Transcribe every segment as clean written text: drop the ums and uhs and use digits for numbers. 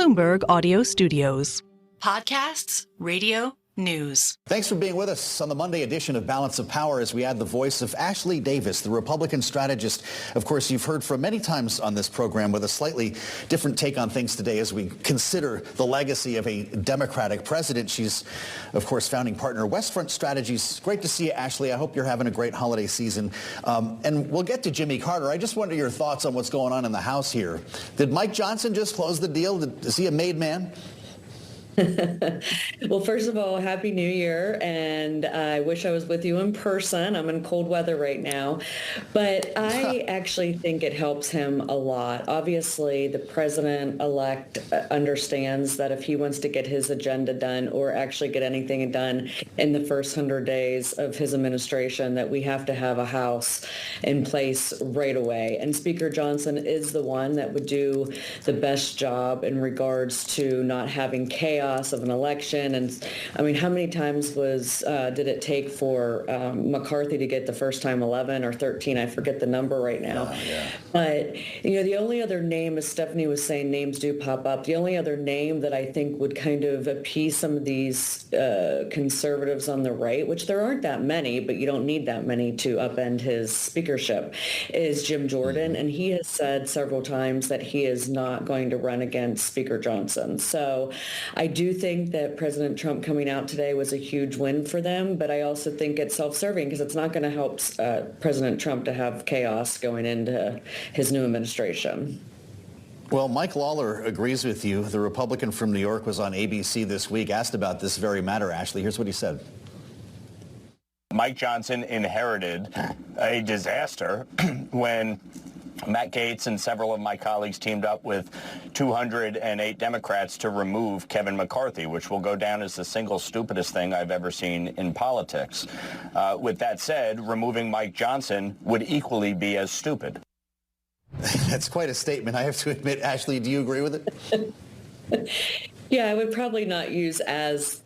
Bloomberg Audio Studios. Podcasts, radio, news. Thanks for being with us on the Monday edition of Balance of Power as we add the voice of Ashley Davis, the Republican strategist. Of course, you've heard from many times on this program with a slightly different take on things today as we consider the legacy of a Democratic president. She's, of course, founding partner Westfront Strategies. Great to see you, Ashley. I hope you're having a great holiday season. And we'll get to Jimmy Carter. I just wonder your thoughts on what's going on in the House here. Did Mike Johnson just close the deal? Is he a made man? Well, first of all, Happy New Year, and I wish I was with you in person. I'm in cold weather right now, but I actually think it helps him a lot. Obviously, the president-elect understands that if he wants to get his agenda done or actually get anything done in the first 100 days of his administration, that we have to have a House in place right away. And Speaker Johnson is the one that would do the best job in regards to not having chaos of an election. And I mean, how many times did it take for McCarthy to get the first time 11 or 13? I forget the number right now. Yeah. But, the only other name, as Stephanie was saying, names do pop up. The only other name that I think would kind of appease some of these conservatives on the right, which there aren't that many, but you don't need that many to upend his speakership, is Jim Jordan. And he has said several times that he is not going to run against Speaker Johnson. So I do think that President Trump coming out today was a huge win for them, but I also think it's self-serving because it's not going to help President Trump to have chaos going into his new administration. Well, Mike Lawler agrees with you. The Republican from New York was on ABC this week, asked about this very matter, Ashley. Here's what he said. Mike Johnson inherited a disaster when Matt Gaetz and several of my colleagues teamed up with 208 Democrats to remove Kevin McCarthy, which will go down as the single stupidest thing I've ever seen in politics. With that said, removing Mike Johnson would equally be as stupid. That's quite a statement, I have to admit. Ashley, do you agree with it? Yeah, I would probably not use as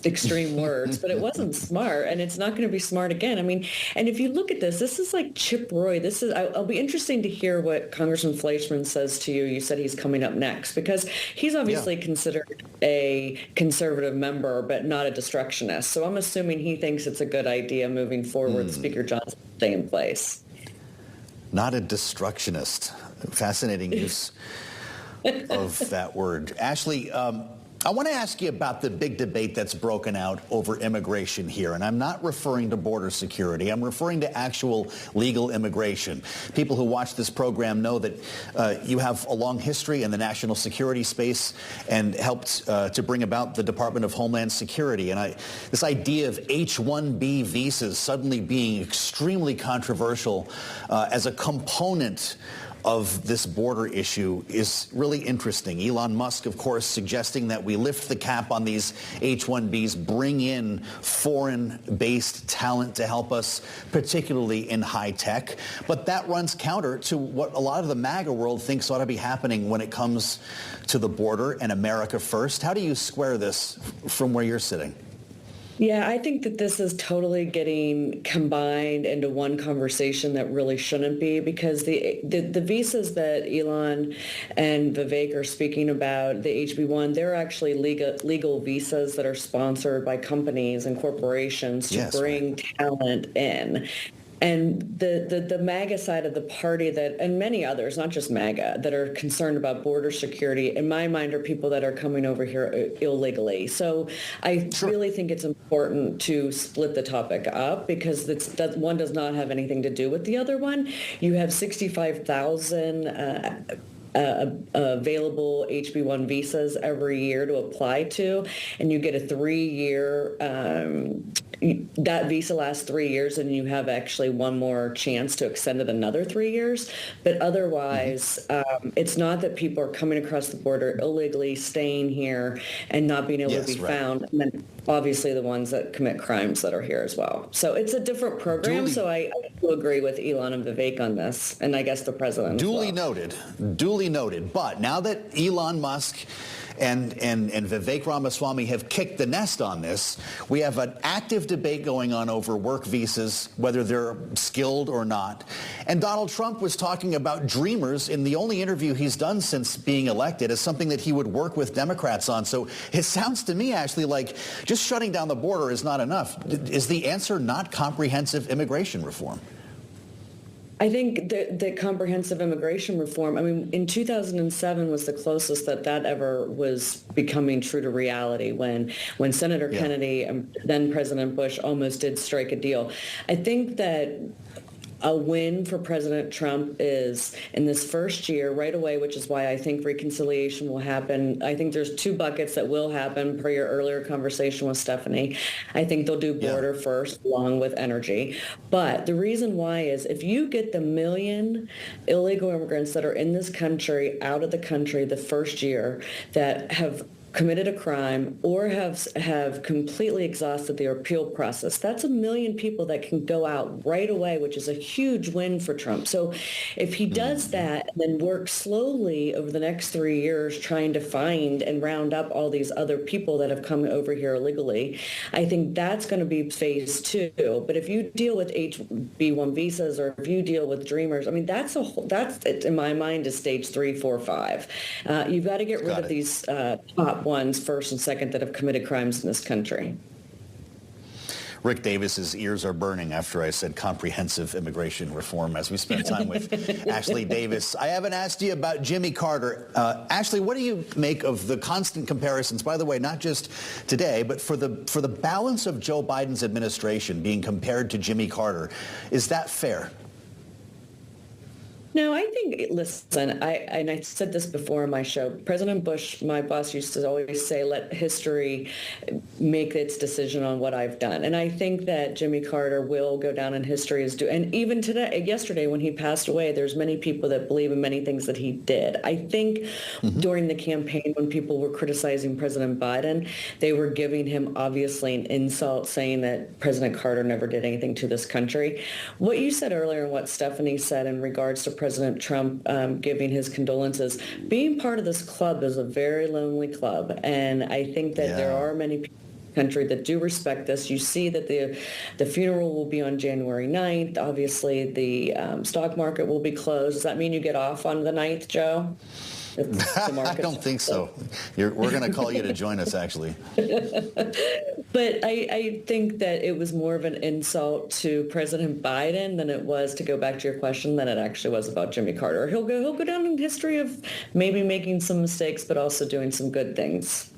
extreme words, but it wasn't smart, and it's not going to be smart again. I mean, and if you look at this is like Chip Roy. I'll be interesting to hear what Congressman Fleischman says to you. You said he's coming up next because he's obviously considered a conservative member, but not a destructionist. So I'm assuming he thinks it's a good idea moving forward, Speaker Johnson stay in place. Not a destructionist. Fascinating use of that word. Ashley, I want to ask you about the big debate that's broken out over immigration here. And I'm not referring to border security. I'm referring to actual legal immigration. People who watch this program know that you have a long history in the national security space and helped to bring about the Department of Homeland Security. And this idea of H-1B visas suddenly being extremely controversial as a component of this border issue is really interesting. Elon Musk, of course, suggesting that we lift the cap on these H-1Bs, bring in foreign-based talent to help us, particularly in high tech. But that runs counter to what a lot of the MAGA world thinks ought to be happening when it comes to the border and America first. How do you square this from where you're sitting? Yeah, I think that this is totally getting combined into one conversation that really shouldn't be, because the visas that Elon and Vivek are speaking about, the HB1, they're actually legal visas that are sponsored by companies and corporations to bring talent in. And the MAGA side of the party and many others, not just MAGA, that are concerned about border security, in my mind, are people that are coming over here illegally. So I really think it's important to split the topic up, because that one does not have anything to do with the other one. You have 65,000 available HB1 visas every year to apply to, and you get a 3-year, that visa lasts 3 years, and you have actually one more chance to extend it another 3 years. But otherwise, it's not that people are coming across the border illegally, staying here, and not being able to be found. And then obviously the ones that commit crimes that are here as well. So it's a different program. So I do agree with Elon and Vivek on this, and I guess the president Duly as well. noted. duly noted. But now that Elon Musk and Vivek Ramaswamy have kicked the nest on this, we have an active debate going on over work visas, whether they're skilled or not. And Donald Trump was talking about dreamers in the only interview he's done since being elected as something that he would work with Democrats on. So it sounds to me, Ashley, like just shutting down the border is not enough. Is the answer not comprehensive immigration reform? I think that comprehensive immigration reform, I mean, in 2007 was the closest that ever was becoming true to reality when Senator Kennedy and then President Bush almost did strike a deal. I think that a win for President Trump is in this first year right away, which is why I think reconciliation will happen. I think there's two buckets that will happen per your earlier conversation with Stephanie. I think they'll do border first along with energy. But the reason why is if you get the 1 million illegal immigrants that are in this country out of the country the first year that have committed a crime or have completely exhausted their appeal process. That's 1 million people that can go out right away, which is a huge win for Trump. So if he does that and then works slowly over the next 3 years trying to find and round up all these other people that have come over here illegally, I think that's going to be phase 2. But if you deal with HB1 visas or if you deal with dreamers, I mean, that's in my mind is stage 3, 4, 5. You've got to get rid of these top ones first and second that have committed crimes in this country. Rick Davis's ears are burning after I said comprehensive immigration reform as we spend time with Ashley Davis. I haven't asked you about Jimmy Carter. Ashley, what do you make of the constant comparisons, by the way, not just today, but for the balance of Joe Biden's administration being compared to Jimmy Carter? Is that fair? No, I think, listen, I said this before in my show, President Bush, my boss, used to always say, let history make its decision on what I've done. And I think that Jimmy Carter will go down in history as and even yesterday when he passed away, there's many people that believe in many things that he did. I think during the campaign when people were criticizing President Biden, they were giving him obviously an insult saying that President Carter never did anything to this country. What you said earlier and what Stephanie said in regards to President Trump giving his condolences. Being part of this club is a very lonely club, and I think that there are many people in the country that do respect this. You see that the funeral will be on January 9th. Obviously, the stock market will be closed. Does that mean you get off on the 9th, Joe? I don't think so. We're going to call you to join us, actually. But I think that it was more of an insult to President Biden than it was, to go back to your question, than it actually was about Jimmy Carter. He'll go down in history of maybe making some mistakes, but also doing some good things.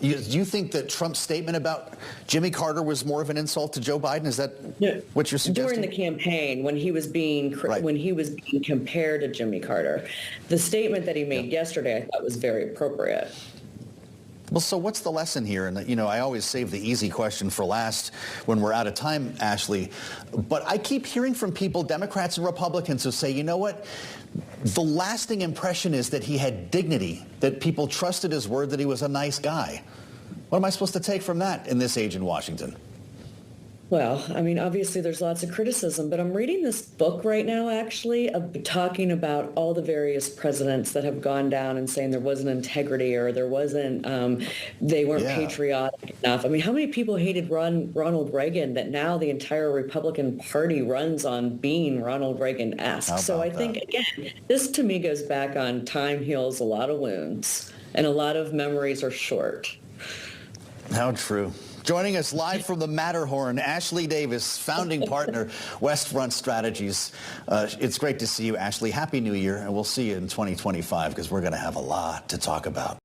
Do you think that Trump's statement about Jimmy Carter was more of an insult to Joe Biden? Is that what you're suggesting? During the campaign, when he was being compared to Jimmy Carter, the statement that he made yesterday, I thought was very appropriate. Well, so what's the lesson here? And, I always save the easy question for last when we're out of time, Ashley. But I keep hearing from people, Democrats and Republicans, who say, you know what? The lasting impression is that he had dignity, that people trusted his word, that he was a nice guy. What am I supposed to take from that in this age in Washington? Well, I mean, obviously there's lots of criticism, but I'm reading this book right now, actually, talking about all the various presidents that have gone down and saying there wasn't integrity or there wasn't, they weren't patriotic enough. I mean, how many people hated Ronald Reagan that now the entire Republican Party runs on being Ronald Reagan-esque? So I think, again, this to me goes back on time heals a lot of wounds and a lot of memories are short. How true. Joining us live from the Matterhorn, Ashley Davis, founding partner, West Front Strategies. It's great to see you, Ashley. Happy New Year, and we'll see you in 2025 because we're going to have a lot to talk about.